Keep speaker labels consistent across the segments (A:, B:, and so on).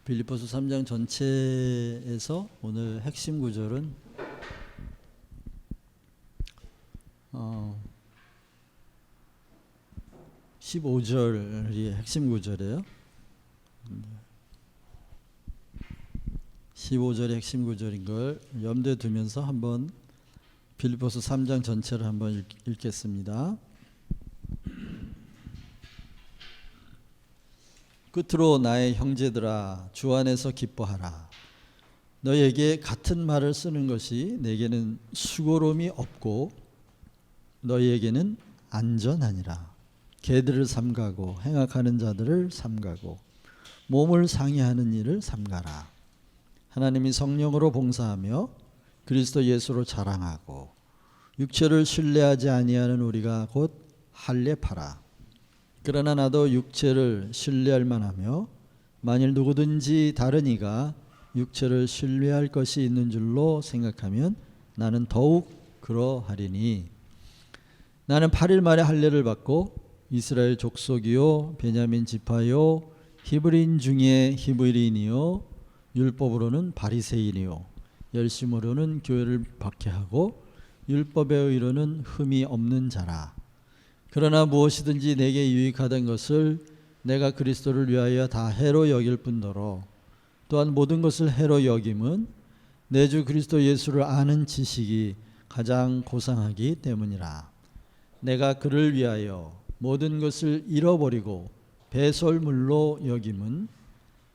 A: 빌립보서 3장 전체에서 오늘 핵심 구절은 15절이 핵심 구절이에요. 15절이 핵심 구절인 걸 염두에 두면서 한번 빌립보서 3장 전체를 한번 읽겠습니다. 끝으로 나의 형제들아, 주 안에서 기뻐하라. 너희에게 같은 말을 쓰는 것이 내게는 수고로움이 없고 너희에게는 안전하니라. 개들을 삼가고 행악하는 자들을 삼가고 몸을 상해하는 일을 삼가라. 하나님이 성령으로 봉사하며 그리스도 예수로 자랑하고 육체를 신뢰하지 아니하는 우리가 곧 할례파라. 그러나 나도 육체를 신뢰할 만하며 만일 누구든지 다른 이가 육체를 신뢰할 것이 있는 줄로 생각하면 나는 더욱 그러하리니 나는 8일 만에 할례를 받고 이스라엘 족속이요 베냐민 지파요 히브리인 중에 히브리인이요 율법으로는 바리새인이요 열심으로는 교회를 박해하고 율법에 의로는 흠이 없는 자라. 그러나 무엇이든지 내게 유익하던 것을 내가 그리스도를 위하여 다 해로 여길 뿐더러 또한 모든 것을 해로 여김은 내 주 그리스도 예수를 아는 지식이 가장 고상하기 때문이라. 내가 그를 위하여 모든 것을 잃어버리고 배설물로 여김은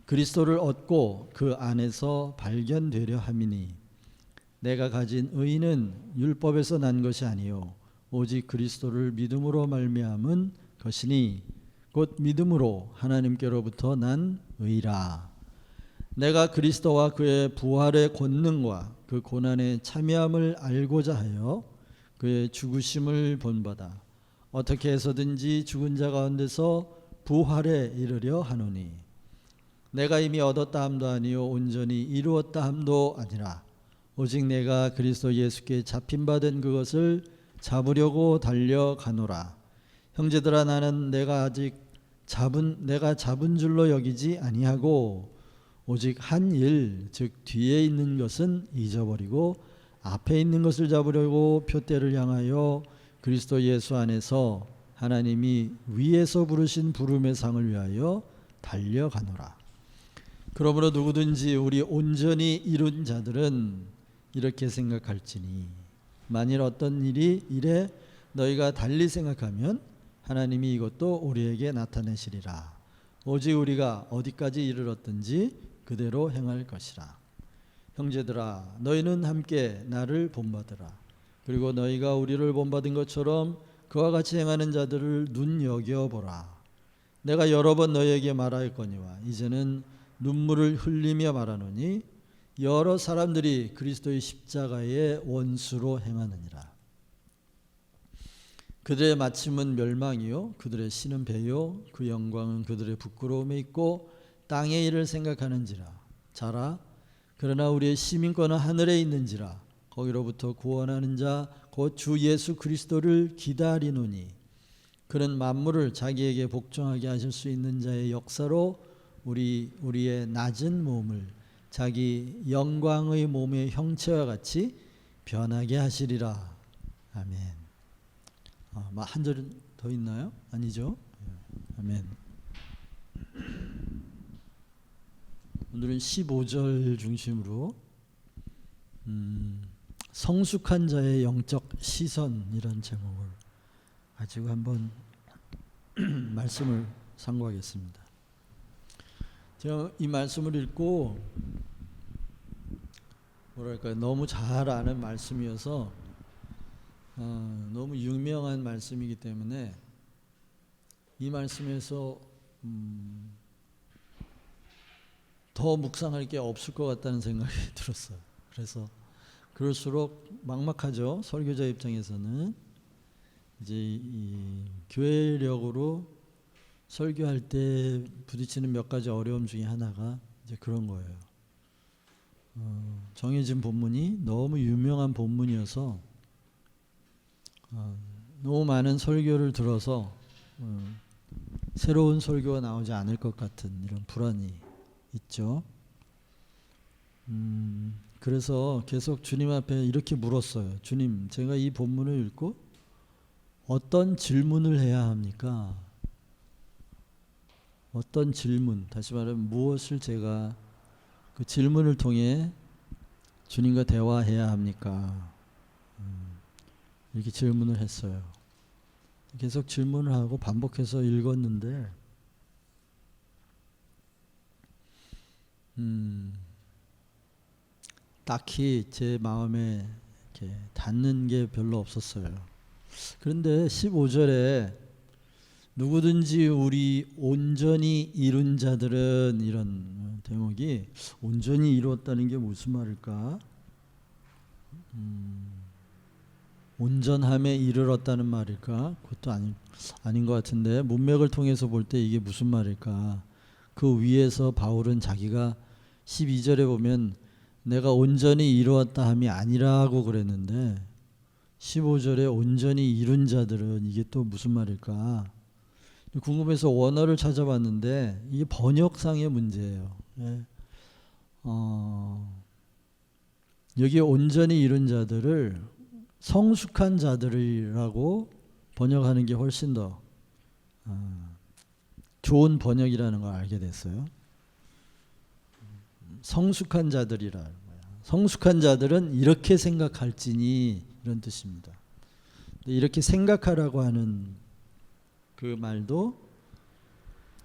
A: 그리스도를 얻고 그 안에서 발견되려 함이니 내가 가진 의는 율법에서 난 것이 아니요 오직 그리스도를 믿음으로 말미암은 것이니 곧 믿음으로 하나님께로부터 난 의라. 내가 그리스도와 그의 부활의 권능과 그 고난의 참여함을 알고자 하여 그의 죽으심을 본받아 어떻게 해서든지 죽은 자 가운데서 부활에 이르려 하노니 내가 이미 얻었다 함도 아니요 온전히 이루었다 함도 아니라 오직 내가 그리스도 예수께 잡힌 바 된 그것을 잡으려고 달려가노라. 형제들아, 나는 내가 잡은 줄로 여기지 아니하고 오직 한 일, 즉 뒤에 있는 것은 잊어버리고 앞에 있는 것을 잡으려고 표대를 향하여 그리스도 예수 안에서 하나님이 위에서 부르신 부름의 상을 위하여 달려가노라. 그러므로 누구든지 우리 온전히 이룬 자들은 이렇게 생각할지니 만일 어떤 일에 너희가 달리 생각하면 하나님이 이것도 우리에게 나타내시리라. 오직 우리가 어디까지 이르렀든지 그대로 행할 것이라. 형제들아, 너희는 함께 나를 본받으라. 그리고 너희가 우리를 본받은 것처럼 그와 같이 행하는 자들을 눈여겨보라. 내가 여러 번 너희에게 말하였거니와 이제는 눈물을 흘리며 말하노니 여러 사람들이 그리스도의 십자가의 원수로 행하느니라. 그들의 마침은 멸망이요 그들의 신은 배요 그 영광은 그들의 부끄러움에 있고 땅의 일을 생각하는지라. 자라, 그러나 우리의 시민권은 하늘에 있는지라. 거기로부터 구원하는 자 곧 주 예수 그리스도를 기다리노니 그는 만물을 자기에게 복종하게 하실 수 있는 자의 역사로 우리의 낮은 몸을 자기 영광의 몸의 형체와 같이 변하게 하시리라. 아멘. 한 절 더 있나요? 아니죠? 아멘. 오늘은 15절 중심으로 성숙한 자의 영적 시선이라는 제목을 가지고 한번 말씀을 상고하겠습니다. 제가 이 말씀을 읽고 너무 잘 아는 말씀이어서 너무 유명한 말씀이기 때문에 이 말씀에서 더 묵상할 게 없을 것 같다는 생각이 들었어요. 그래서 그럴수록 막막하죠. 설교자 입장에서는 이제 이 교회력으로 설교할 때 부딪히는 몇 가지 어려움 중에 하나가 이제 그런 거예요. 정해진 본문이 너무 유명한 본문이어서 너무 많은 설교를 들어서 새로운 설교가 나오지 않을 것 같은 이런 불안이 있죠. 그래서 계속 주님 앞에 이렇게 물었어요. 주님, 제가 이 본문을 읽고 어떤 질문을 해야 합니까? 어떤 질문, 다시 말하면 무엇을 제가 그 질문을 통해 주님과 대화해야 합니까? 이렇게 질문을 했어요. 계속 질문을 하고 반복해서 읽었는데 딱히 제 마음에 이렇게 닿는 게 별로 없었어요. 그런데 15절에 누구든지 우리 온전히 이룬 자들은, 이런 대목이 온전히 이루었다는 게 무슨 말일까? 온전함에 이르렀다는 말일까? 그것도 아닌 것 같은데, 문맥을 통해서 볼 때 이게 무슨 말일까? 그 위에서 바울은 자기가 12절에 보면 내가 온전히 이루었다 함이 아니라고 그랬는데 15절에 온전히 이룬 자들은 이게 또 무슨 말일까? 궁금해서 원어를 찾아봤는데 이게 번역상의 문제예요. 예. 여기 온전히 이룬 자들을 성숙한 자들이라고 번역하는 게 훨씬 더 좋은 번역이라는 걸 알게 됐어요. 성숙한 자들이라. 성숙한 자들은 이렇게 생각할지니, 이런 뜻입니다. 이렇게 생각하라고 하는 그 말도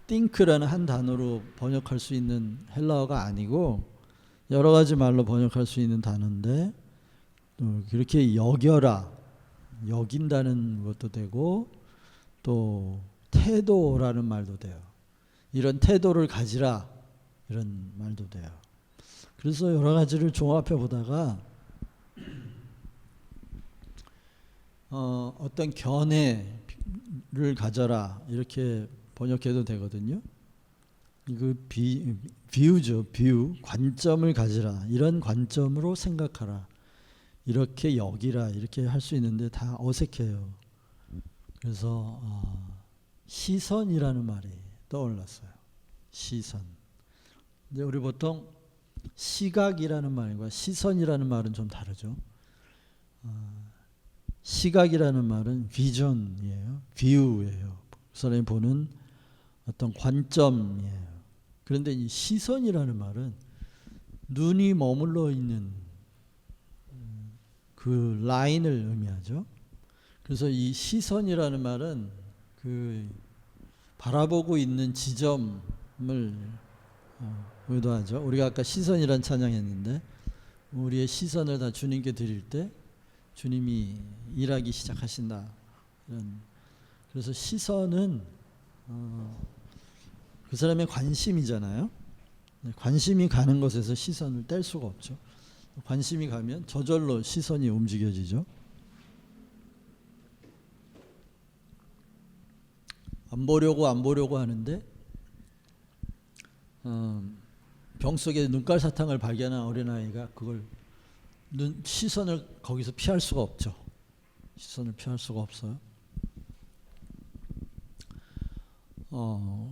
A: think라는 한 단어로 번역할 수 있는 헬라어가 아니고 여러 가지 말로 번역할 수 있는 단어인데, 또 그렇게 여겨라, 여긴다는 것도 되고 또 태도라는 말도 돼요. 이런 태도를 가지라, 이런 말도 돼요. 그래서 여러 가지를 종합해 보다가 어떤 견해를 가져라, 이렇게 번역해도 되거든요. 이거 비유죠. 비유. 관점을 가지라, 이런 관점으로 생각하라, 이렇게 여기라, 이렇게 할 수 있는데 다 어색해요. 그래서 시선이라는 말이 떠올랐어요. 시선. 근데 우리 보통 시각이라는 말과 시선이라는 말은 좀 다르죠. 시각이라는 말은 비전이에요. 뷰예요. 그 사람이 보는 어떤 관점이에요. 그런데 이 시선이라는 말은 눈이 머물러 있는 그 라인을 의미하죠. 그래서 이 시선이라는 말은 그 바라보고 있는 지점을 의도하죠. 우리가 아까 시선이란 찬양했는데 우리의 시선을 다 주님께 드릴 때 주님이 일하기 시작하신다. 그래서 시선은 그 사람의 관심이잖아요. 관심이 가는 것에서 시선을 뗄 수가 없죠. 관심이 가면 저절로 시선이 움직여지죠. 안 보려고 하는데 병 속에 눈깔 사탕을 발견한 어린아이가 그걸 시선을 거기서 피할 수가 없죠. 시선을 피할 수가 없어요.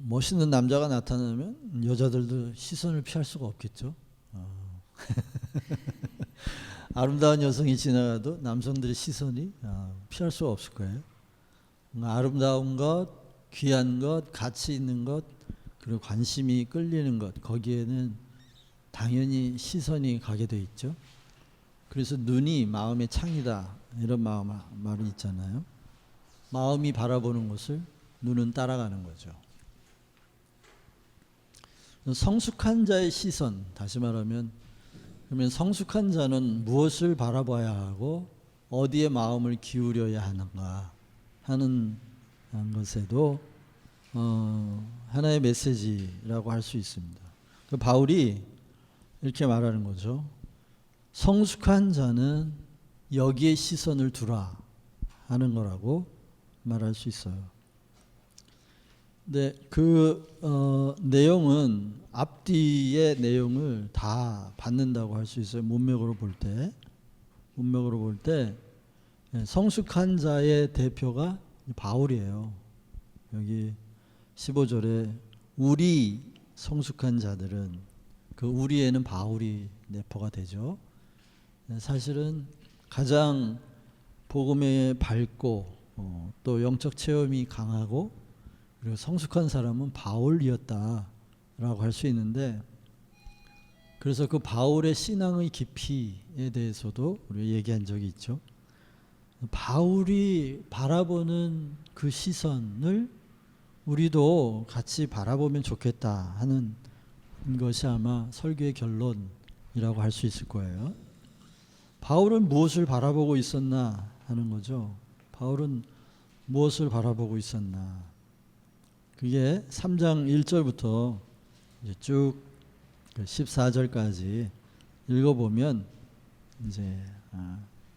A: 멋있는 남자가 나타나면 여자들도 시선을 피할 수가 없겠죠. 아름다운 여성이 지나가도 남성들의 시선이 피할 수가 없을 거예요. 아름다운 것, 귀한 것, 가치 있는 것, 그리고 관심이 끌리는 것, 거기에는 당연히 시선이 가게 돼 있죠. 그래서 눈이 마음의 창이다, 이런 말이 있잖아요. 마음이 바라보는 것을 눈은 따라가는 거죠. 성숙한 자의 시선, 다시 말하면 그러면 성숙한 자는 무엇을 바라봐야 하고 어디에 마음을 기울여야 하는가 하는 것에도 하나의 메시지라고 할 수 있습니다. 바울이 이렇게 말하는 거죠. 성숙한 자는 여기에 시선을 두라 하는 거라고 말할 수 있어요. 근데 그 내용은 앞뒤의 내용을 다 받는다고 할 수 있어요. 문맥으로 볼 때 성숙한 자의 대표가 바울이에요. 여기 15절에 우리 성숙한 자들은 그 우리에는 바울이 내포가 되죠. 사실은 가장 복음에 밝고 또 영적 체험이 강하고 그리고 성숙한 사람은 바울이었다라고 할 수 있는데, 그래서 그 바울의 신앙의 깊이에 대해서도 우리 얘기한 적이 있죠. 바울이 바라보는 그 시선을 우리도 같이 바라보면 좋겠다 하는 것이 아마 설교의 결론이라고 할 수 있을 거예요. 바울은 무엇을 바라보고 있었나 하는 거죠. 바울은 무엇을 바라보고 있었나. 그게 3장 1절부터 이제 쭉 14절까지 읽어보면 이제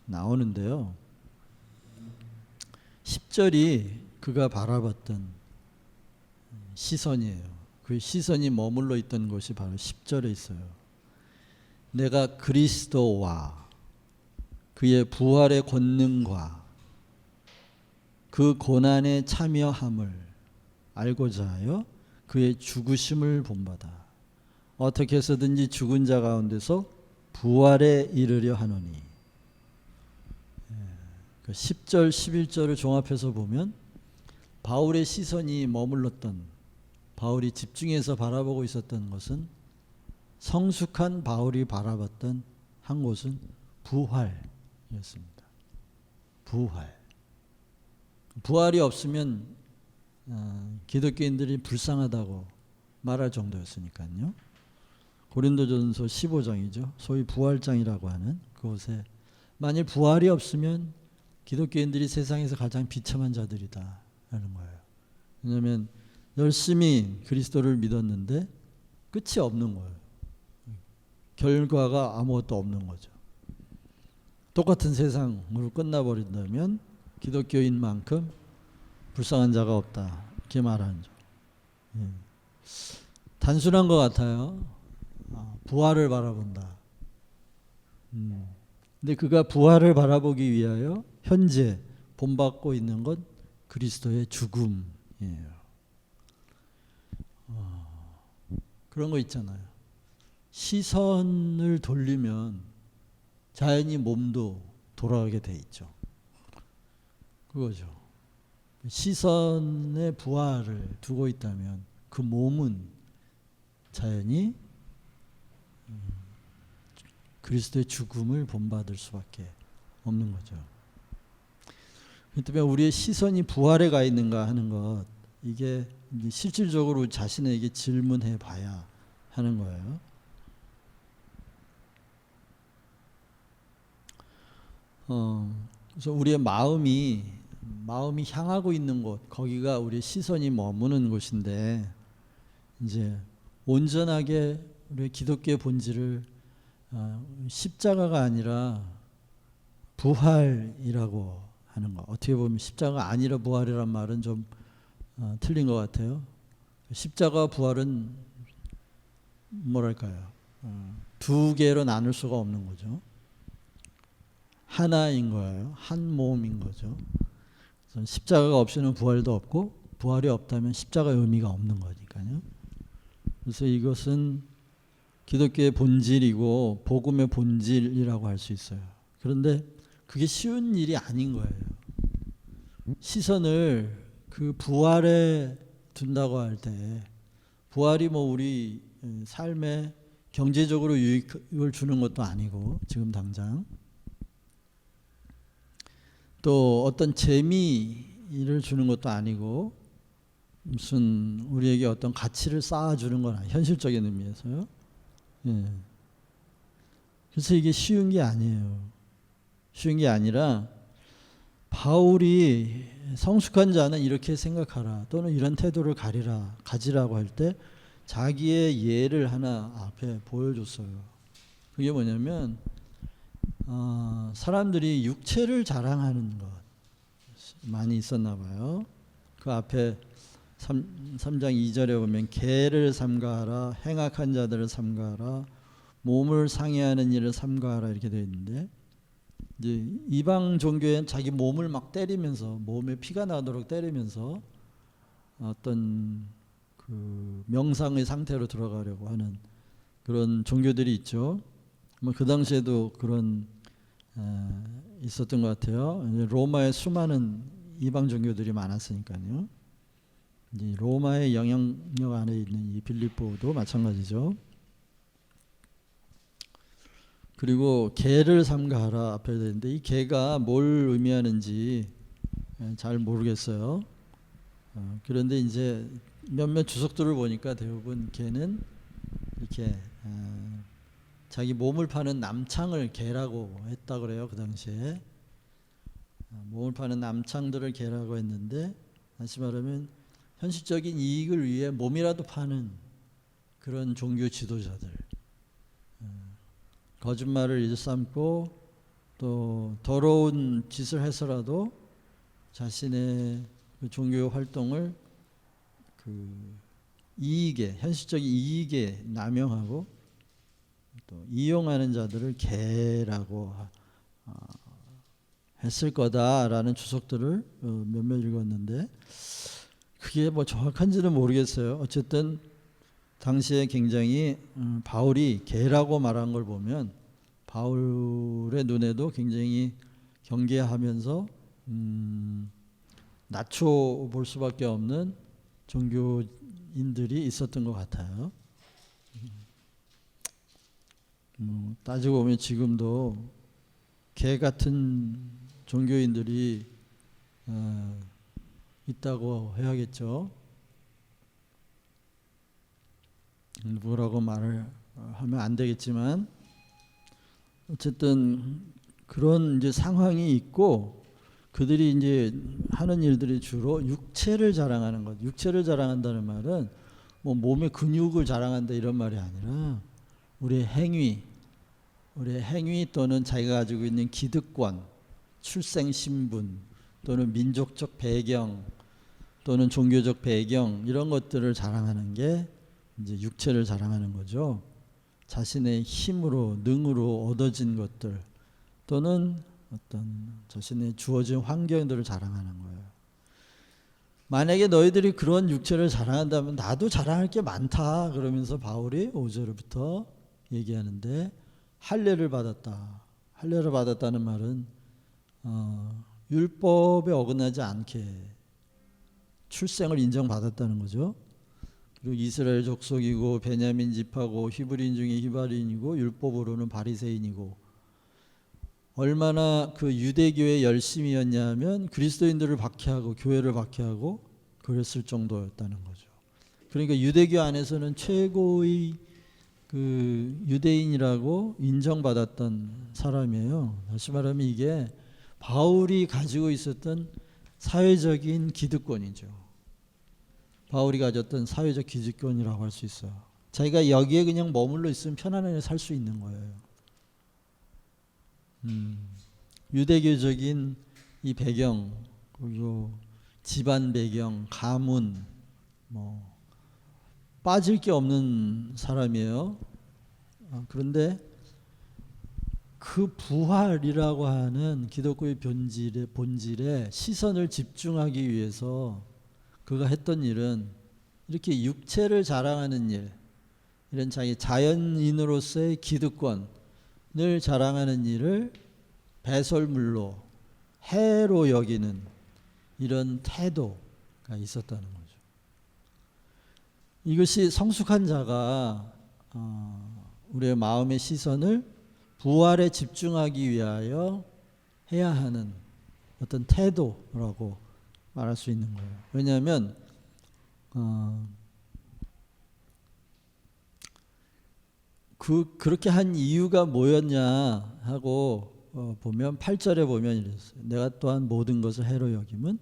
A: 나오는데요. 10절이 그가 바라봤던 시선이에요. 그 시선이 머물러 있던 곳이 바로 10절에 있어요. 내가 그리스도와 그의 부활의 권능과 그 고난에 참여함을 알고자 하여 그의 죽으심을 본받아 어떻게 해서든지 죽은 자 가운데서 부활에 이르려 하노니. 10절 11절을 종합해서 보면 바울의 시선이 머물렀던, 바울이 집중해서 바라보고 있었던 것은, 성숙한 바울이 바라봤던 한 곳은 부활이었습니다. 부활이 없으면 기독교인들이 불쌍하다고 말할 정도였으니까요. 고린도전서 15장이죠. 소위 부활장이라고 하는 그곳에 만일 부활이 없으면 기독교인들이 세상에서 가장 비참한 자들이다 라는 거예요. 왜냐하면 열심히 그리스도를 믿었는데 끝이 없는 거예요. 결과가 아무것도 없는 거죠. 똑같은 세상으로 끝나버린다면 기독교인만큼 불쌍한 자가 없다 이렇게 말하는 죠. 단순한 것 같아요. 부활을 바라본다. 근데 그가 부활을 바라보기 위하여 현재 본받고 있는 건 그리스도의 죽음이에요. 그런 거 있잖아요. 시선을 돌리면 자연히 몸도 돌아가게 돼 있죠. 그거죠. 시선의 부활을 두고 있다면 그 몸은 자연히 그리스도의 죽음을 본받을 수밖에 없는 거죠. 그 때문에 우리의 시선이 부활에 가 있는가 하는 것, 이게 실질적으로 자신에게 질문해 봐야 하는 거예요. 그래서 우리의 마음이 향하고 있는 곳, 거기가 우리의 시선이 머무는 곳인데, 이제 온전하게 우리의 기독교의 본질을 십자가가 아니라 부활이라고 하는 거. 어떻게 보면 십자가가 아니라 부활이란 말은 좀 틀린 것 같아요. 십자가와 부활은 뭐랄까요? 두 개로 나눌 수가 없는 거죠. 하나인 거예요. 한 몸인 거죠. 십자가가 없이는 부활도 없고, 부활이 없다면 십자가의 의미가 없는 거니까요. 그래서 이것은 기독교의 본질이고 복음의 본질이라고 할 수 있어요. 그런데 그게 쉬운 일이 아닌 거예요. 시선을 그 부활에 둔다고 할 때, 부활이 뭐 우리 삶에 경제적으로 유익을 주는 것도 아니고, 지금 당장 또 어떤 재미를 주는 것도 아니고, 무슨 우리에게 어떤 가치를 쌓아주는 건 아니에요. 현실적인 의미에서요. 예. 그래서 이게 쉬운 게 아니에요. 쉬운 게 아니라, 바울이 성숙한 자는 이렇게 생각하라, 또는 이런 태도를 가지라고 할 때 자기의 예를 하나 앞에 보여줬어요. 그게 뭐냐면 사람들이 육체를 자랑하는 것 많이 있었나 봐요. 그 앞에 3장 2절에 보면 개를 삼가하라, 행악한 자들을 삼가하라, 몸을 상해하는 일을 삼가하라 이렇게 되어 있는데, 이제 이방 종교엔 자기 몸을 막 때리면서, 몸에 피가 나도록 때리면서 어떤 그 그 명상의 상태로 들어가려고 하는 그런 종교들이 있죠. 뭐 그 당시에도 그런 있었던 것 같아요. 로마에 수많은 이방 종교들이 많았으니까요. 이제 로마의 영향력 안에 있는 이 빌립보도 마찬가지죠. 그리고 개를 삼가하라 앞에 되는데 이 개가 뭘 의미하는지 잘 모르겠어요. 그런데 이제 몇몇 주석들을 보니까 대부분 개는 이렇게 자기 몸을 파는 남창을 개라고 했다 그래요. 그 당시에 몸을 파는 남창들을 개라고 했는데, 다시 말하면 현실적인 이익을 위해 몸이라도 파는 그런 종교 지도자들, 거짓말을 일삼고 또 더러운 짓을 해서라도 자신의 그 종교 활동을 그 이익에, 현실적인 이익에 남용하고 또 이용하는 자들을 개라고 했을 거다라는 주석들을 몇몇 읽었는데, 그게 뭐 정확한지는 모르겠어요. 어쨌든 당시에 굉장히 바울이 개라고 말한 걸 보면 바울의 눈에도 굉장히 경계하면서 낮춰 볼 수밖에 없는 종교인들이 있었던 것 같아요. 따지고 보면 지금도 개 같은 종교인들이 있다고 해야겠죠. 뭐라고 말을 하면 안 되겠지만 어쨌든 그런 이제 상황이 있고, 그들이 이제 하는 일들이 주로 육체를 자랑하는 것. 육체를 자랑한다는 말은 뭐 몸의 근육을 자랑한다 이런 말이 아니라 우리의 행위 또는 자기가 가지고 있는 기득권, 출생 신분 또는 민족적 배경 또는 종교적 배경, 이런 것들을 자랑하는 게 이제 육체를 자랑하는 거죠. 자신의 힘으로, 능으로 얻어진 것들 또는 어떤 자신의 주어진 환경들을 자랑하는 거예요. 만약에 너희들이 그런 육체를 자랑한다면 나도 자랑할 게 많다 그러면서 바울이 5절부터 얘기하는데, 할례를 받았다. 할례를 받았다는 말은 율법에 어긋나지 않게 출생을 인정받았다는 거죠. 그리고 이스라엘 족속이고 베냐민 지파고 히브리인 중에 히바리인이고 율법으로는 바리새인이고, 얼마나 그 유대교에 열심이었냐 하면 그리스도인들을 박해하고 교회를 박해하고 그랬을 정도였다는 거죠. 그러니까 유대교 안에서는 최고의 그 유대인이라고 인정받았던 사람이에요. 다시 말하면 이게 바울이 가지고 있었던 사회적인 기득권이죠. 바울이 가졌던 사회적 기득권이라고 할 수 있어요. 자기가 여기에 그냥 머물러 있으면 편안하게 살 수 있는 거예요. 유대교적인 이 배경, 그리고 집안 배경, 가문, 뭐 빠질 게 없는 사람이에요. 그런데 그 부활이라고 하는 기독교의 본질에 시선을 집중하기 위해서 그가 했던 일은 이렇게 육체를 자랑하는 일, 이런 자기 자연인으로서의 기득권을 자랑하는 일을 배설물로, 해로 여기는 이런 태도가 있었다는 거죠. 이것이 성숙한 자가 우리의 마음의 시선을 부활에 집중하기 위하여 해야 하는 어떤 태도라고 말할 수 있는 거예요. 왜냐하면 그렇게 한 이유가 뭐였냐 하고 보면 8절에 보면 이랬어요. 내가 또한 모든 것을 해로 여김은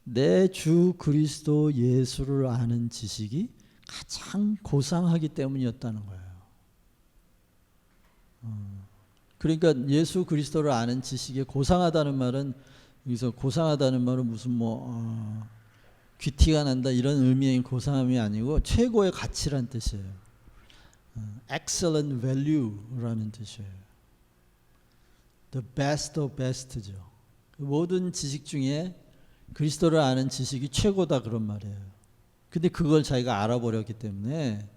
A: 내 주 그리스도 예수를 아는 지식이 가장 고상하기 때문이었다는 거예요. 그러니까 예수 그리스도를 아는 지식이 고상하다는 말은, 여기서 고상하다는 말은 무슨 귀티가 난다 이런 의미의 고상함이 아니고 최고의 가치란 뜻이에요. excellent value라는 뜻이에요. the best of best죠. 모든 지식 중에 그리스도를 아는 지식이 최고다 그런 말이에요. 근데 그걸 자기가 알아버렸기 때문에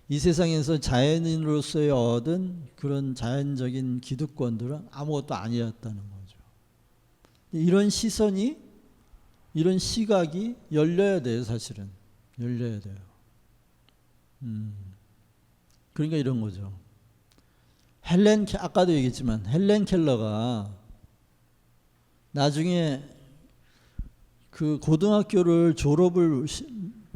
A: 이 세상에서 자연인으로서의 얻은 그런 자연적인 기득권들은 아무것도 아니었다는 거죠. 이런 시선이, 이런 시각이 열려야 돼요. 사실은 열려야 돼요. 그러니까 이런 거죠. 아까도 얘기했지만 헬렌 켈러가 나중에 그 고등학교를 졸업을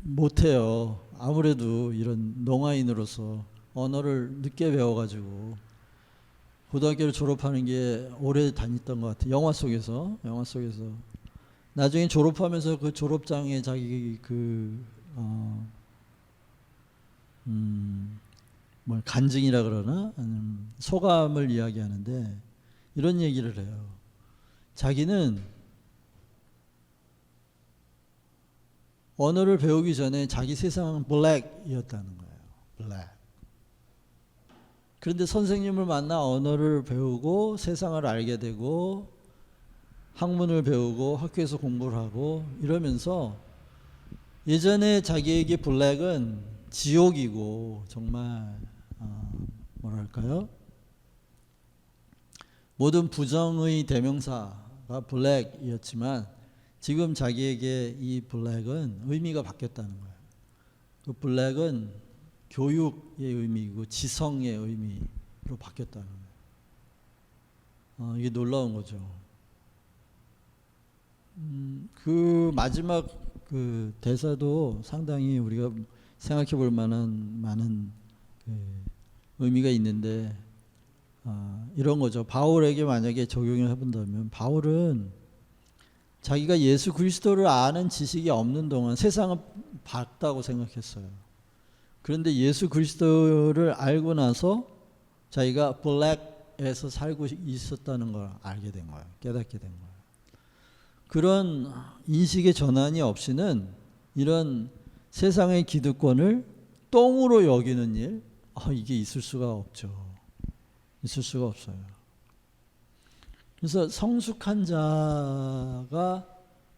A: 못해요. 아무래도 이런 농아인으로서 언어를 늦게 배워가지고 고등학교를 졸업하는 게 오래 다녔던 것 같아요. 영화 속에서 나중에 졸업하면서 그 졸업장에 자기 간증이라 그러나 소감을 이야기하는데 이런 얘기를 해요. 자기는 언어를 배우기 전에 자기 세상은 블랙이었다는 거예요. 블랙. 그런데 선생님을 만나 언어를 배우고 세상을 알게 되고 학문을 배우고 학교에서 공부를 하고 이러면서 예전에 자기에게 블랙은 지옥이고 정말 뭐랄까요? 모든 부정의 대명사가 블랙이었지만 지금 자기에게 이 블랙은 의미가 바뀌었다는 거예요. 그 블랙은 교육의 의미이고 지성의 의미로 바뀌었다는 거예요. 이게 놀라운 거죠. 그 마지막 그 대사도 상당히 우리가 생각해 볼 만한 많은 의미가 있는데 이런 거죠. 바울에게 만약에 적용을 해본다면 바울은 자기가 예수 그리스도를 아는 지식이 없는 동안 세상은 밝다고 생각했어요. 그런데 예수 그리스도를 알고 나서 자기가 블랙에서 살고 있었다는 걸 알게 된 거예요. 깨닫게 된 거예요. 그런 인식의 전환이 없이는 이런 세상의 기득권을 똥으로 여기는 일, 이게 있을 수가 없죠. 있을 수가 없어요. 그래서 성숙한 자가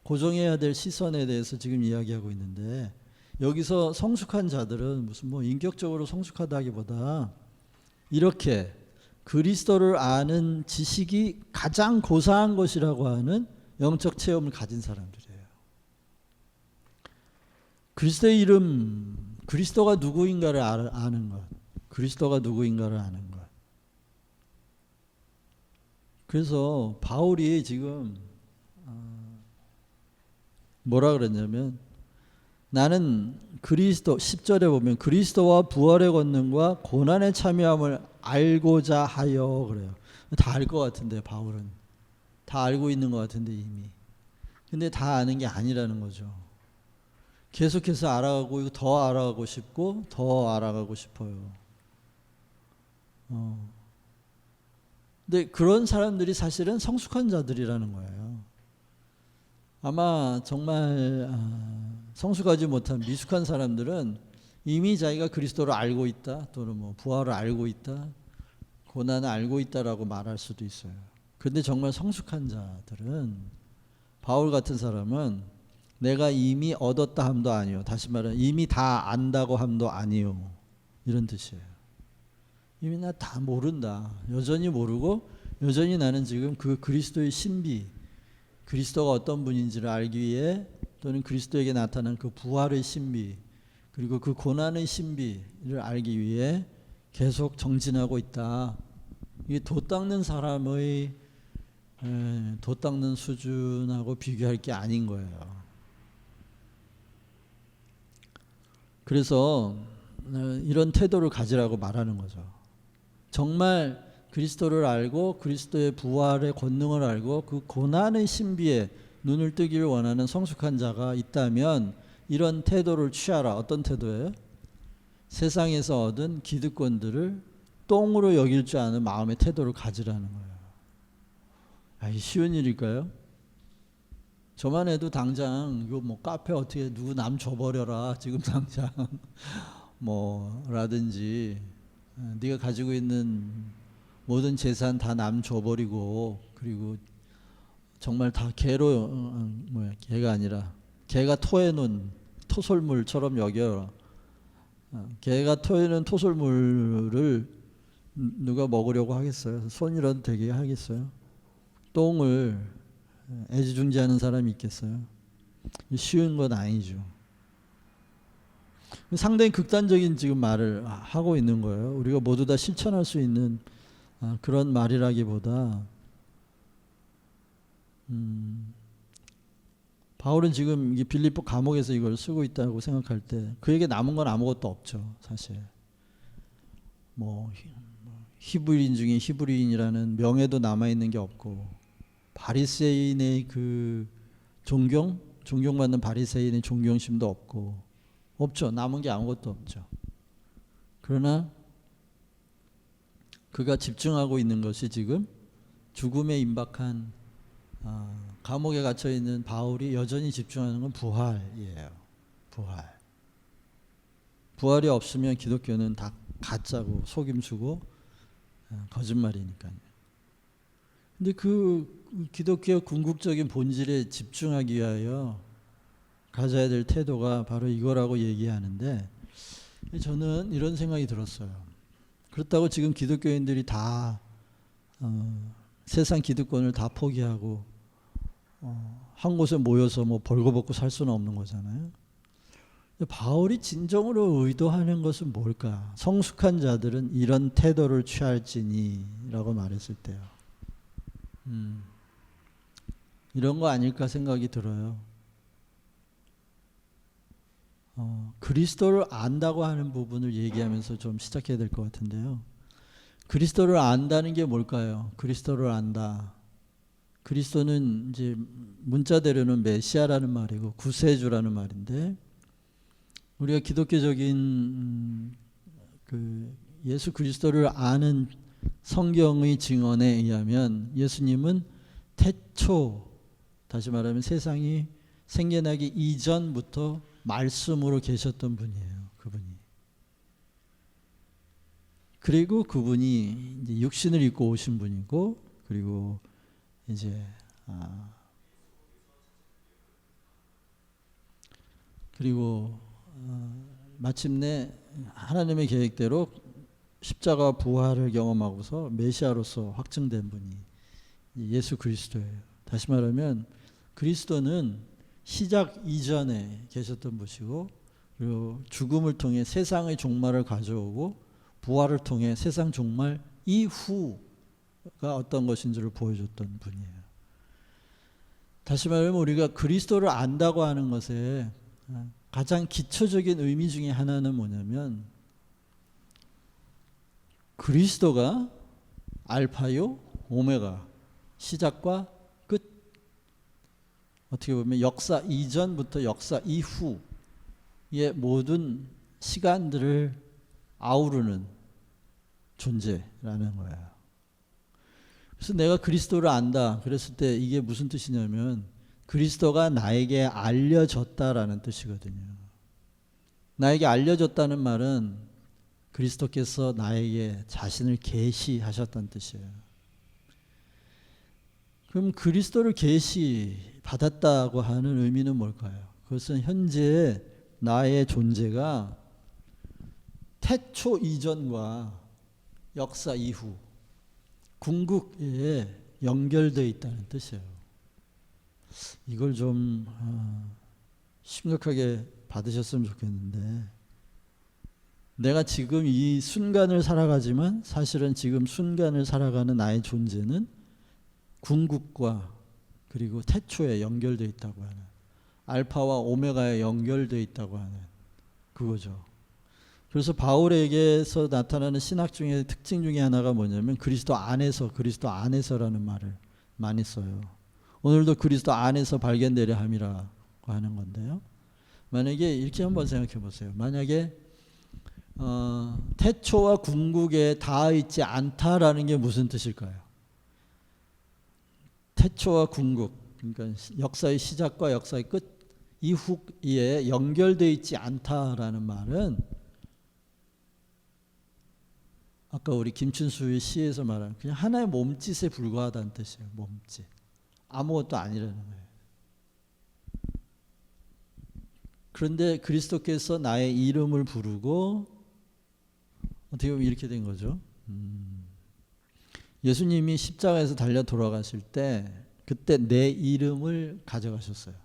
A: 고정해야 될 시선에 대해서 지금 이야기하고 있는데 여기서 성숙한 자들은 무슨 인격적으로 성숙하다기보다 이렇게 그리스도를 아는 지식이 가장 고사한 것이라고 하는 영적 체험을 가진 사람들이에요. 그리스도의 이름, 그리스도가 누구인가를 아는 것, 그리스도가 누구인가를 아는 것. 그래서 바울이 지금 뭐라 그랬냐면 나는 그리스도 10절에 보면 그리스도와 부활의 권능과 고난의 참여함을 알고자 하여 그래요. 다 알 것 같은데 바울은 다 알고 있는 것 같은데 이미. 근데 다 아는 게 아니라는 거죠. 계속해서 알아가고 더 알아가고 싶고 더 알아가고 싶어요. 근데 그런 사람들이 사실은 성숙한 자들이라는 거예요. 아마 정말 성숙하지 못한 미숙한 사람들은 이미 자기가 그리스도를 알고 있다 또는 부활을 알고 있다 고난을 알고 있다라고 말할 수도 있어요. 그런데 정말 성숙한 자들은 바울 같은 사람은 내가 이미 얻었다 함도 아니요. 다시 말하면 이미 다 안다고 함도 아니요. 이런 뜻이에요. 이미 나 다 모른다. 여전히 모르고 여전히 나는 지금 그 그리스도의 신비, 그리스도가 어떤 분인지를 알기 위해 또는 그리스도에게 나타난 그 부활의 신비 그리고 그 고난의 신비를 알기 위해 계속 정진하고 있다. 이게 돛 닦는 사람의 돛 닦는 수준하고 비교할 게 아닌 거예요. 그래서 이런 태도를 가지라고 말하는 거죠. 정말 그리스도를 알고 그리스도의 부활의 권능을 알고 그 고난의 신비에 눈을 뜨기를 원하는 성숙한 자가 있다면 이런 태도를 취하라. 어떤 태도예요? 세상에서 얻은 기득권들을 똥으로 여길 줄 아는 마음의 태도를 가지라는 거예요. 쉬운 일일까요? 저만 해도 당장 이거 카페 어떻게 누구 남 줘버려라 지금 당장 라든지 네가 가지고 있는 모든 재산 다 남 줘버리고 그리고 정말 다 개로 개가 아니라 개가 토해놓은 토솔물처럼 여겨. 개가 토해는 토솔물을 누가 먹으려고 하겠어요? 손이라도 되게 하겠어요? 똥을 애지중지하는 사람이 있겠어요? 쉬운 건 아니죠. 상당히 극단적인 지금 말을 하고 있는 거예요. 우리가 모두 다 실천할 수 있는 그런 말이라기보다 바울은 지금 이 빌립보 감옥에서 이걸 쓰고 있다고 생각할 때 그에게 남은 건 아무것도 없죠. 사실 뭐 히브리인 중에 히브리인이라는 명예도 남아있는 게 없고 바리새인의 그 존경받는 바리새인의 존경심도 없죠. 남은 게 아무것도 없죠. 그러나 그가 집중하고 있는 것이 지금 죽음에 임박한 감옥에 갇혀 있는 바울이 여전히 집중하는 건 부활이에요. 부활이 없으면 기독교는 다 가짜고 속임수고 거짓말이니까요. 근데 그 기독교 궁극적인 본질에 집중하기 위하여 가져야 될 태도가 바로 이거라고 얘기하는데 저는 이런 생각이 들었어요. 그렇다고 지금 기독교인들이 다 세상 기득권을 다 포기하고 한 곳에 모여서 뭐 벌거벗고 살 수는 없는 거잖아요. 바울이 진정으로 의도하는 것은 뭘까? 성숙한 자들은 이런 태도를 취할지니라고 말했을 때요. 이런 거 아닐까 생각이 들어요. 그리스도를 안다고 하는 부분을 얘기하면서 좀 시작해야 될 것 같은데요. 그리스도를 안다는 게 뭘까요? 그리스도를 안다. 그리스도는 이제 문자대로는 메시아라는 말이고 구세주라는 말인데 우리가 기독교적인 그 예수 그리스도를 아는 성경의 증언에 의하면 예수님은 태초, 다시 말하면 세상이 생겨나기 이전부터 말씀으로 계셨던 분이에요. 그분이. 그리고 그분이 이제 육신을 입고 오신 분이고, 그리고 이제 마침내 하나님의 계획대로 십자가 부활을 경험하고서 메시아로서 확증된 분이 예수 그리스도예요. 다시 말하면 그리스도는 시작 이전에 계셨던 분이시고, 그리고 죽음을 통해 세상의 종말을 가져오고 부활을 통해 세상 종말 이후가 어떤 것인지를 보여줬던 분이에요. 다시 말하면 우리가 그리스도를 안다고 하는 것에 가장 기초적인 의미 중에 하나는 뭐냐면 그리스도가 알파요 오메가, 시작과 끝, 어떻게 보면 역사 이전부터 역사 이후의 모든 시간들을 아우르는 존재라는 거예요. 그래서 내가 그리스도를 안다 그랬을 때 이게 무슨 뜻이냐면 그리스도가 나에게 알려졌다라는 뜻이거든요. 나에게 알려졌다는 말은 그리스도께서 나에게 자신을 계시하셨다는 뜻이에요. 그럼 그리스도를 계시받았다고 하는 의미는 뭘까요? 그것은 현재 나의 존재가 태초 이전과 역사 이후 궁극에 연결되어 있다는 뜻이에요. 이걸 좀 심각하게 받으셨으면 좋겠는데, 내가 지금 이 순간을 살아가지만 사실은 지금 순간을 살아가는 나의 존재는 궁극과 그리고 태초에 연결되어 있다고 하는, 알파와 오메가에 연결되어 있다고 하는 그거죠. 그래서 바울에게서 나타나는 신학 중에 특징 중에 하나가 뭐냐면 그리스도 안에서라는 말을 많이 써요. 오늘도 그리스도 안에서 발견되려 함이라고 하는 건데요. 만약에 이렇게 한번 생각해 보세요. 만약에 태초와 궁극에 닿아 있지 않다라는 게 무슨 뜻일까요? 태초와 궁극, 그러니까 역사의 시작과 역사의 끝 이후에 연결되어 있지 않다라는 말은 아까 우리 김춘수의 시에서 말한 그냥 하나의 몸짓에 불과하다는 뜻이에요. 몸짓. 아무것도 아니라는 거예요. 그런데 그리스도께서 나의 이름을 부르고 어떻게 보면 이렇게 된 거죠. 예수님이 십자가에서 달려 돌아가실 때 그때 내 이름을 가져가셨어요.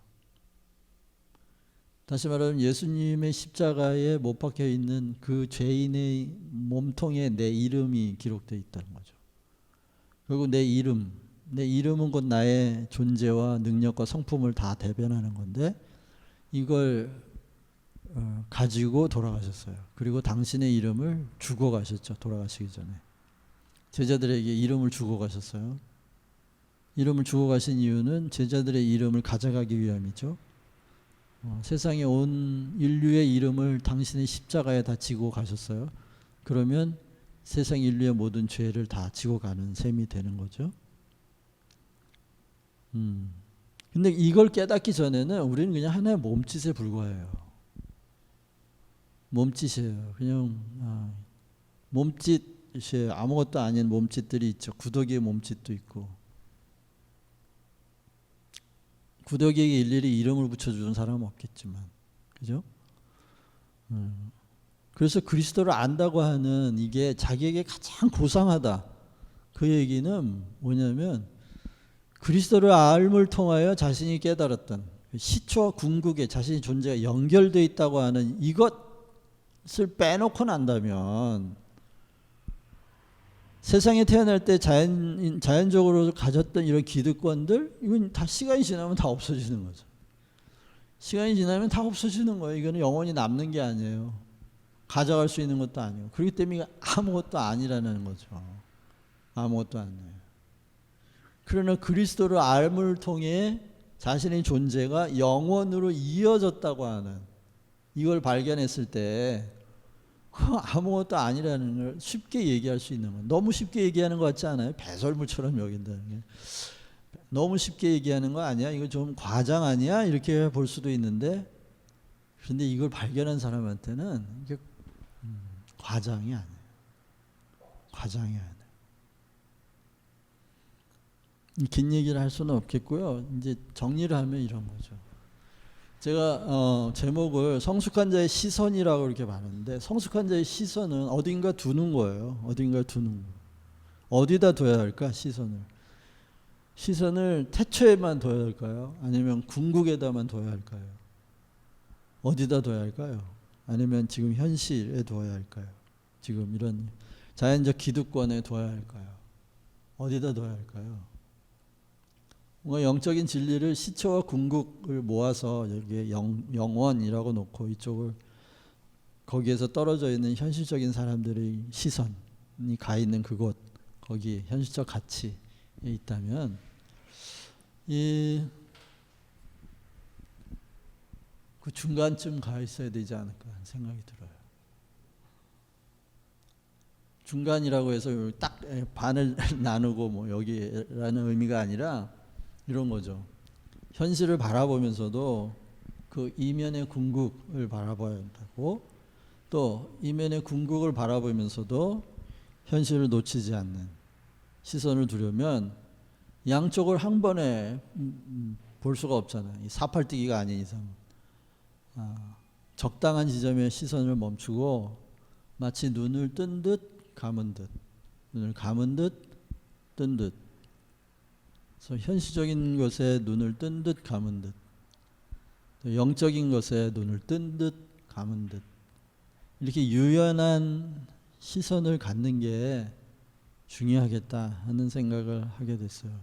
A: 다시 말하면 예수님의 십자가에 못 박혀 있는 그 죄인의 몸통에 내 이름이 기록되어 있다는 거죠. 그리고 내 이름은 곧 나의 존재와 능력과 성품을 다 대변하는 건데 이걸 가지고 돌아가셨어요. 그리고 당신의 이름을 주고 가셨죠. 돌아가시기 전에. 제자들에게 이름을 주고 가셨어요. 이름을 주고 가신 이유는 제자들의 이름을 가져가기 위함이죠. 세상에 온 인류의 이름을 당신의 십자가에 다 지고 가셨어요. 그러면 세상 인류의 모든 죄를 다 지고 가는 셈이 되는 거죠. 근데 이걸 깨닫기 전에는 우리는 그냥 하나의 몸짓에 불과해요. 몸짓이에요. 그냥 몸짓이에요. 아무것도 아닌 몸짓들이 있죠. 구더기의 몸짓도 있고. 구더기에게 일일이 이름을 붙여주는 사람은 없겠지만, 그죠? 그래서 그리스도를 안다고 하는 이게 자기에게 가장 고상하다. 그 얘기는 뭐냐면 그리스도를 알을 통하여 자신이 깨달았던 시초와 궁극에 자신의 존재가 연결되어 있다고 하는 이것을 빼놓고 난다면 세상에 태어날 때 자연적으로 가졌던 이런 기득권들 이건 다 시간이 지나면 다 없어지는 거죠. 시간이 지나면 다 없어지는 거예요. 이거는 영원히 남는 게 아니에요. 가져갈 수 있는 것도 아니고 그렇기 때문에 아무것도 아니라는 거죠. 아무것도 아니에요. 그러나 그리스도를 알을 통해 자신의 존재가 영원으로 이어졌다고 하는 이걸 발견했을 때 아무것도 아니라는 걸 쉽게 얘기할 수 있는 거예요. 너무 쉽게 얘기하는 것 같지 않아요? 배설물처럼 여긴다는 게. 너무 쉽게 얘기하는 거 아니야? 이거 좀 과장 아니야? 이렇게 볼 수도 있는데 그런데 이걸 발견한 사람한테는 이게 과장이 아니에요. 과장이 아니에요. 긴 얘기를 할 수는 없겠고요. 이제 정리를 하면 이런 거죠. 제가 제목을 성숙한 자의 시선이라고 이렇게 말하는데 성숙한 자의 시선은 어딘가 두는 거예요. 어딘가 두는 거. 어디다 둬야 할까? 시선을 태초에만 둬야 할까요? 아니면 궁극에다만 둬야 할까요? 어디다 둬야 할까요? 아니면 지금 현실에 둬야 할까요? 지금 이런 자연적 기득권에 둬야 할까요? 어디다 둬야 할까요? 뭔가 영적인 진리를 시초와 궁극을 모아서 여기에 영원이라고 놓고 이쪽을 거기에서 떨어져 있는 현실적인 사람들의 시선이 가 있는 그곳 거기 현실적 가치에 있다면 그 중간쯤 가 있어야 되지 않을까 하는 생각이 들어요. 중간이라고 해서 딱 반을 나누고 뭐 여기라는 의미가 아니라 이런 거죠. 현실을 바라보면서도 그 이면의 궁극을 바라봐야 한다고 또 이면의 궁극을 바라보면서도 현실을 놓치지 않는 시선을 두려면 양쪽을 한 번에 볼 수가 없잖아요. 이 사팔뜨기가 아닌 이상 적당한 지점에 시선을 멈추고 마치 눈을 뜬 듯 감은 듯 눈을 감은 듯 뜬 듯 그래서 현실적인 것에 눈을 뜬 듯 감은 듯 또 영적인 것에 눈을 뜬 듯 감은 듯 이렇게 유연한 시선을 갖는 게 중요하겠다 하는 생각을 하게 됐어요.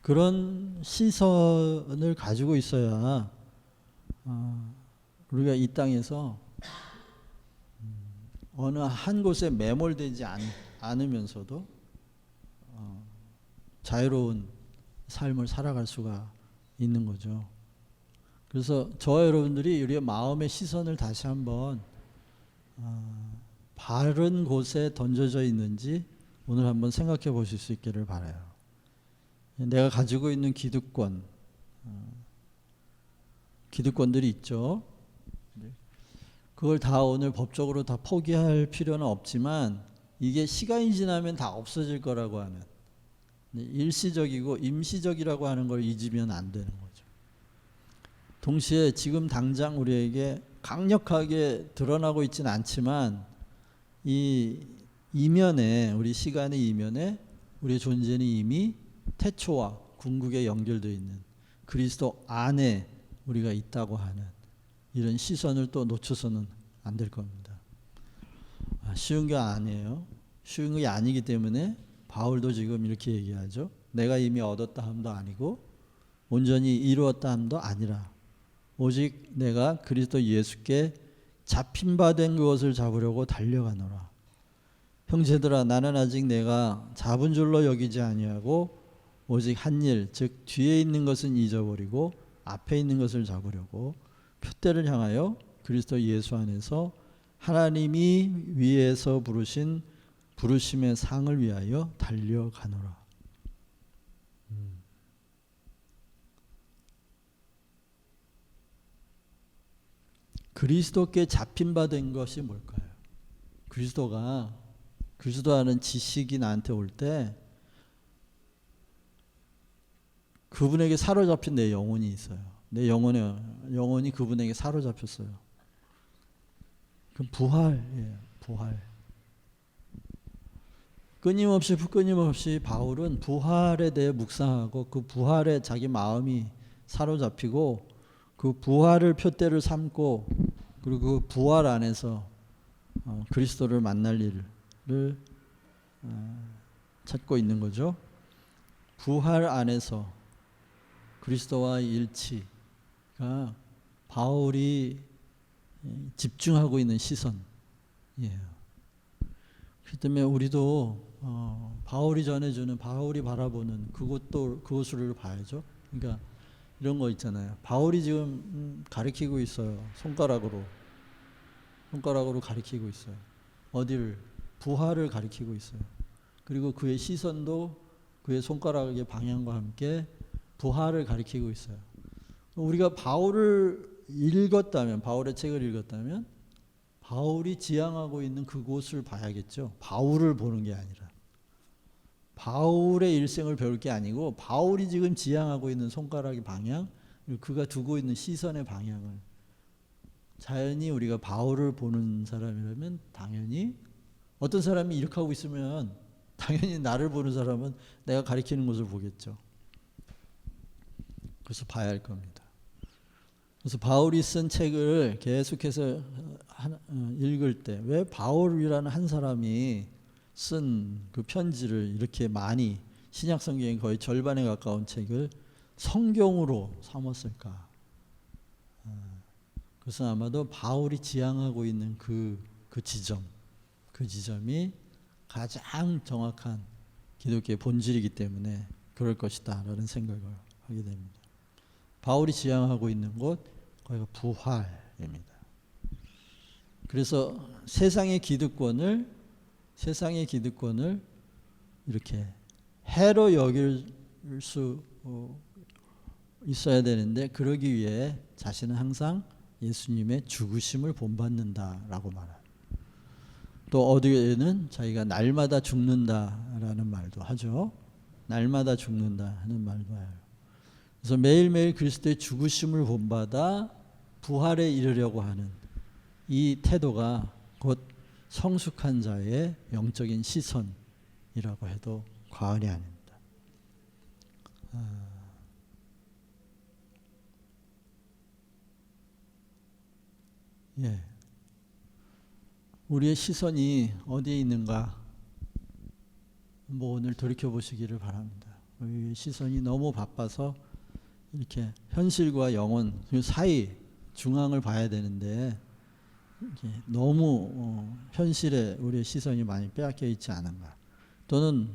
A: 그런 시선을 가지고 있어야 우리가 이 땅에서 어느 한 곳에 매몰되지 않으면서도 자유로운 삶을 살아갈 수가 있는 거죠. 그래서 저와 여러분들이 우리의 마음의 시선을 다시 한번 바른 곳에 던져져 있는지 오늘 한번 생각해 보실 수 있기를 바라요. 내가 가지고 있는 기득권들이 있죠. 그걸 다 오늘 법적으로 다 포기할 필요는 없지만 이게 시간이 지나면 다 없어질 거라고 하는 일시적이고 임시적이라고 하는 걸 잊으면 안 되는 거죠. 동시에 지금 당장 우리에게 강력하게 드러나고 있지는 않지만 이 이면에, 우리 시간의 이면에 우리의 존재는 이미 태초와 궁극에 연결되어 있는 그리스도 안에 우리가 있다고 하는 이런 시선을 또 놓쳐서는 안 될 겁니다. 쉬운 게 아니에요. 쉬운 게 아니기 때문에 바울도 지금 이렇게 얘기하죠. 내가 이미 얻었다 함도 아니고 온전히 이루었다 함도 아니라 오직 내가 그리스도 예수께 잡힌 바 된 그것을 잡으려고 달려가노라. 형제들아, 나는 아직 내가 잡은 줄로 여기지 아니하고 오직 한 일, 즉 뒤에 있는 것은 잊어버리고 앞에 있는 것을 잡으려고 표대를 향하여 그리스도 예수 안에서 하나님이 위에서 부르신 부르심의 상을 위하여 달려가노라. 그리스도께 잡힌 바 된 것이 뭘까요? 그리스도라는 지식이 나한테 올 때 그분에게 사로잡힌 내 영혼이 있어요. 내 영혼이 그분에게 사로잡혔어요. 그럼 부활이에요. 부활. 끊임없이 바울은 부활에 대해 묵상하고 그 부활에 자기 마음이 사로잡히고 그 부활을 표대를 삼고 그리고 그 부활 안에서 그리스도를 만날 일을 찾고 있는 거죠. 부활 안에서 그리스도와의 일치가 바울이 집중하고 있는 시선이에요. 그렇기 때문에 우리도 바울이 전해주는, 바울이 바라보는 그것을 봐야죠. 그러니까 이런 거 있잖아요. 바울이 지금 가리키고 있어요. 손가락으로 가리키고 있어요. 어디를? 부활을 가리키고 있어요. 그리고 그의 시선도 그의 손가락의 방향과 함께 부활을 가리키고 있어요. 우리가 바울의 책을 읽었다면 바울이 지향하고 있는 그곳을 봐야겠죠. 바울을 보는 게 아니라 바울의 일생을 배울 게 아니고 바울이 지금 지향하고 있는 손가락의 방향, 그가 두고 있는 시선의 방향을, 자연히 우리가 바울을 보는 사람이라면 당연히 어떤 사람이 이렇게 하고 있으면 당연히 나를 보는 사람은 내가 가리키는 것을 보겠죠. 그래서 봐야 할 겁니다. 그래서 바울이 쓴 책을 계속해서 읽을 때 왜 바울이라는 한 사람이 쓴 그 편지를 이렇게 많이, 신약 성경의 거의 절반에 가까운 책을 성경으로 삼았을까? 그것은 아마도 바울이 지향하고 있는 그 지점이 가장 정확한 기독교의 본질이기 때문에 그럴 것이다 라는 생각을 하게 됩니다. 바울이 지향하고 있는 곳, 거기가 부활입니다. 그래서 세상의 기득권을 이렇게 해로 여길 수 있어야 되는데, 그러기 위해 자신은 항상 예수님의 죽으심을 본받는다라고 말합니다. 또 어디에는 자기가 날마다 죽는다라는 말도 하죠. 날마다 죽는다 하는 말도 해요. 그래서 매일매일 그리스도의 죽으심을 본받아 부활에 이르려고 하는 이 태도가 곧 성숙한 자의 영적인 시선이라고 해도 과언이 아닙니다. 우리의 시선이 어디에 있는가? 오늘 돌이켜 보시기를 바랍니다. 우리의 시선이 너무 바빠서 이렇게 현실과 영혼 그 사이 중앙을 봐야 되는데 너무 현실에 우리의 시선이 많이 빼앗겨 있지 않은가? 또는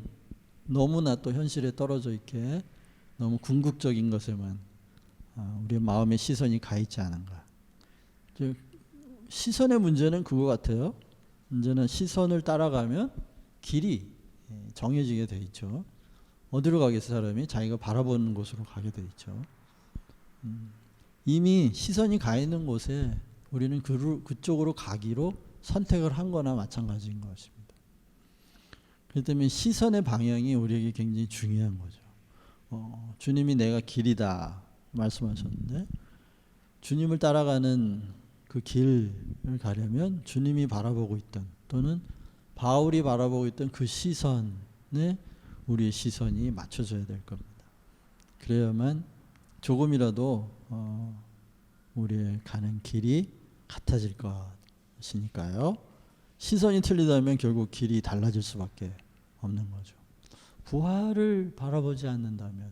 A: 너무나 또 현실에 떨어져 있게 너무 궁극적인 것에만 우리의 마음의 시선이 가 있지 않은가? 시선의 문제는 그거 같아요. 문제는 시선을 따라가면 길이 정해지게 돼 있죠. 어디로 가겠어? 사람이 자기가 바라보는 곳으로 가게 돼 있죠. 이미 시선이 가 있는 곳에 우리는 그쪽으로 가기로 선택을 한 거나 마찬가지인 것입니다. 그렇기 때문에 시선의 방향이 우리에게 굉장히 중요한 거죠. 주님이 내가 길이다 말씀하셨는데 주님을 따라가는 그 길을 가려면 주님이 바라보고 있던 또는 바울이 바라보고 있던 그 시선에 우리의 시선이 맞춰져야 될 겁니다. 그래야만 조금이라도 우리의 가는 길이 같아질 것이니까요. 시선이 틀리다면 결국 길이 달라질 수밖에 없는 거죠. 부활을 바라보지 않는다면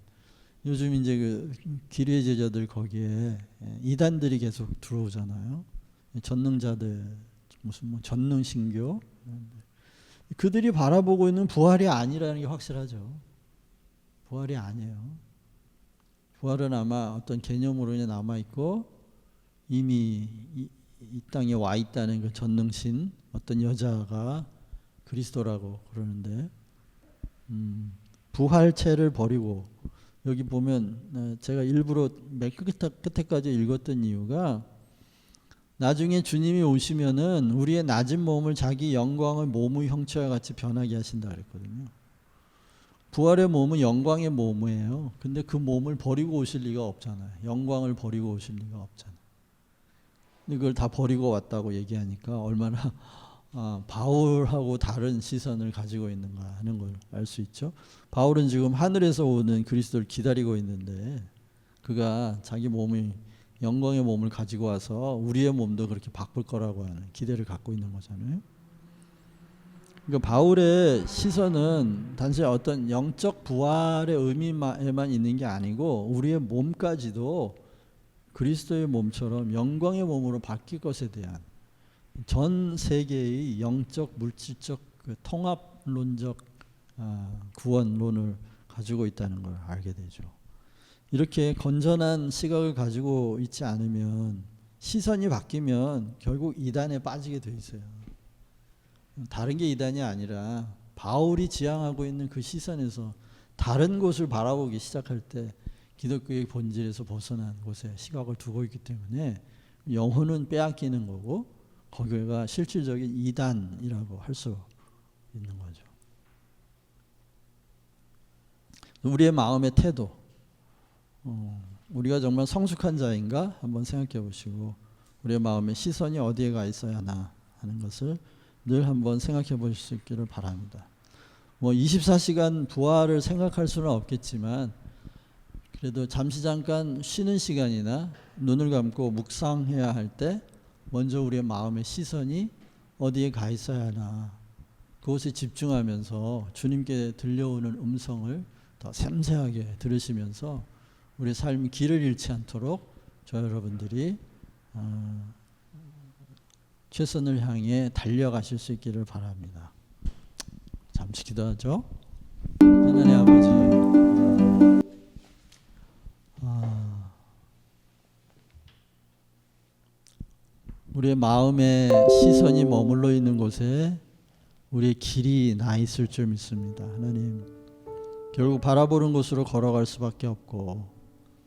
A: 요즘 이제 그 기류의 제자들 거기에 이단들이 계속 들어오잖아요. 전능자들 무슨 뭐 전능신교 그들이 바라보고 있는 부활이 아니라는 게 확실하죠. 부활이 아니에요. 부활은 아마 어떤 개념으로 남아 있고 이미 이 땅에 와 있다는 그 전능신 어떤 여자가 그리스도라고 그러는데 부활체를 버리고 여기 보면 제가 일부러 맨 끝에까지 읽었던 이유가 나중에 주님이 오시면은 우리의 낮은 몸을 자기 영광의 몸의 형체와 같이 변하게 하신다 그랬거든요. 부활의 몸은 영광의 몸이에요. 근데 그 몸을 버리고 오실 리가 없잖아요. 영광을 버리고 오실 리가 없잖아요. 근데 그걸 다 버리고 왔다고 얘기하니까 얼마나 바울하고 다른 시선을 가지고 있는가 하는 걸 알 수 있죠. 바울은 지금 하늘에서 오는 그리스도를 기다리고 있는데 그가 자기 몸이 영광의 몸을 가지고 와서 우리의 몸도 그렇게 바꿀 거라고 하는 기대를 갖고 있는 거잖아요. 그러니까 바울의 시선은 단지 어떤 영적 부활의 의미에만 있는 게 아니고 우리의 몸까지도 그리스도의 몸처럼 영광의 몸으로 바뀔 것에 대한 전 세계의 영적 물질적 그 통합론적 구원론을 가지고 있다는 걸 알게 되죠. 이렇게 건전한 시각을 가지고 있지 않으면 시선이 바뀌면 결국 이단에 빠지게 돼 있어요. 다른 게 이단이 아니라 바울이 지향하고 있는 그 시선에서 다른 곳을 바라보기 시작할 때 기독교의 본질에서 벗어난 곳에 시각을 두고 있기 때문에 영혼은 빼앗기는 거고 거기가 실질적인 이단이라고 할 수 있는 거죠. 우리의 마음의 태도, 우리가 정말 성숙한 자인가 한번 생각해 보시고 우리의 마음의 시선이 어디에 가 있어야 하나 하는 것을 늘 한번 생각해 보실 수 있기를 바랍니다. 뭐 24시간 부활을 생각할 수는 없겠지만 그래도 잠시 잠깐 쉬는 시간이나 눈을 감고 묵상해야 할 때 먼저 우리의 마음의 시선이 어디에 가 있어야 하나 그것에 집중하면서 주님께 들려오는 음성을 더 섬세하게 들으시면서 우리 삶이 길을 잃지 않도록 저 여러분들이 최선을 향해 달려가실 수 있기를 바랍니다. 잠시 기도하죠. 하나님 아버지, 우리의 마음의 시선이 머물러 있는 곳에 우리의 길이 나 있을 줄 믿습니다. 하나님, 결국 바라보는 곳으로 걸어갈 수밖에 없고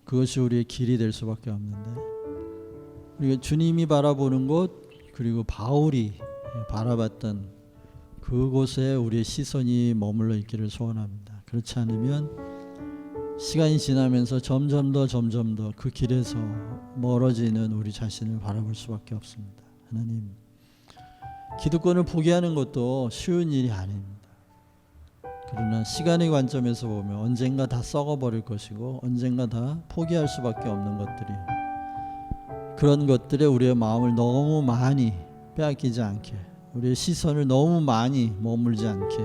A: 그것이 우리의 길이 될 수밖에 없는데 우리가 주님이 바라보는 곳 그리고 바울이 바라봤던 그곳에 우리의 시선이 머물러 있기를 소원합니다. 그렇지 않으면 시간이 지나면서 점점 더 그 길에서 멀어지는 우리 자신을 바라볼 수밖에 없습니다. 하나님, 기득권을 포기하는 것도 쉬운 일이 아닙니다. 그러나 시간의 관점에서 보면 언젠가 다 썩어버릴 것이고 언젠가 다 포기할 수밖에 없는 것들이 그런 것들에 우리의 마음을 너무 많이 빼앗기지 않게 우리의 시선을 너무 많이 머물지 않게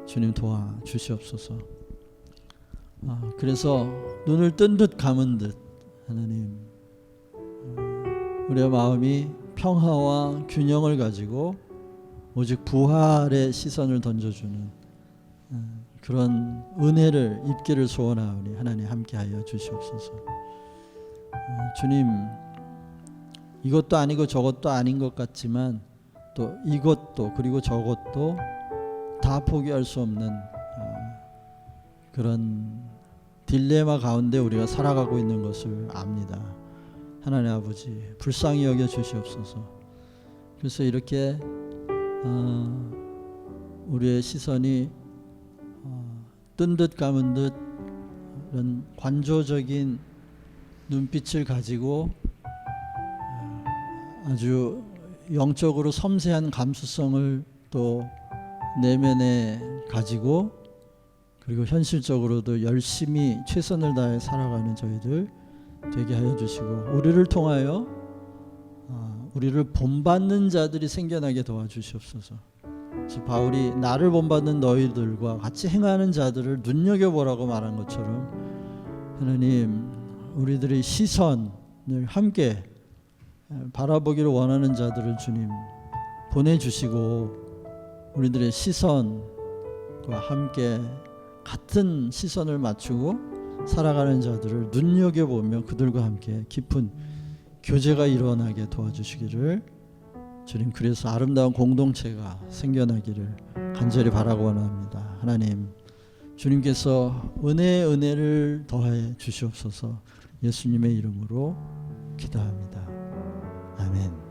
A: 주님 도와주시옵소서. 그래서 눈을 뜬 듯 감은 듯 하나님 우리의 마음이 평화와 균형을 가지고 오직 부활의 시선을 던져주는 그런 은혜를 입기를 소원하오니 하나님 함께하여 주시옵소서. 주님, 이것도 아니고 저것도 아닌 것 같지만 또 이것도 그리고 저것도 다 포기할 수 없는 그런 딜레마 가운데 우리가 살아가고 있는 것을 압니다. 하나님 아버지, 불쌍히 여겨 주시옵소서. 그래서 이렇게 우리의 시선이 뜬 듯 감은 듯 이런 관조적인 눈빛을 가지고 아주 영적으로 섬세한 감수성을 또 내면에 가지고 그리고 현실적으로도 열심히 최선을 다해 살아가는 저희들 되게 하여 주시고 우리를 통하여 우리를 본받는 자들이 생겨나게 도와주시옵소서. 그래서 바울이 나를 본받는 너희들과 같이 행하는 자들을 눈여겨보라고 말한 것처럼 하나님 우리들의 시선을 함께 바라보기를 원하는 자들을 주님 보내주시고 우리들의 시선과 함께 같은 시선을 맞추고 살아가는 자들을 눈여겨보며 그들과 함께 깊은 교제가 일어나게 도와주시기를 주님 그래서 아름다운 공동체가 생겨나기를 간절히 바라고 원합니다. 하나님 주님께서 은혜를 더해 주시옵소서. 예수님의 이름으로 기도합니다. 아멘.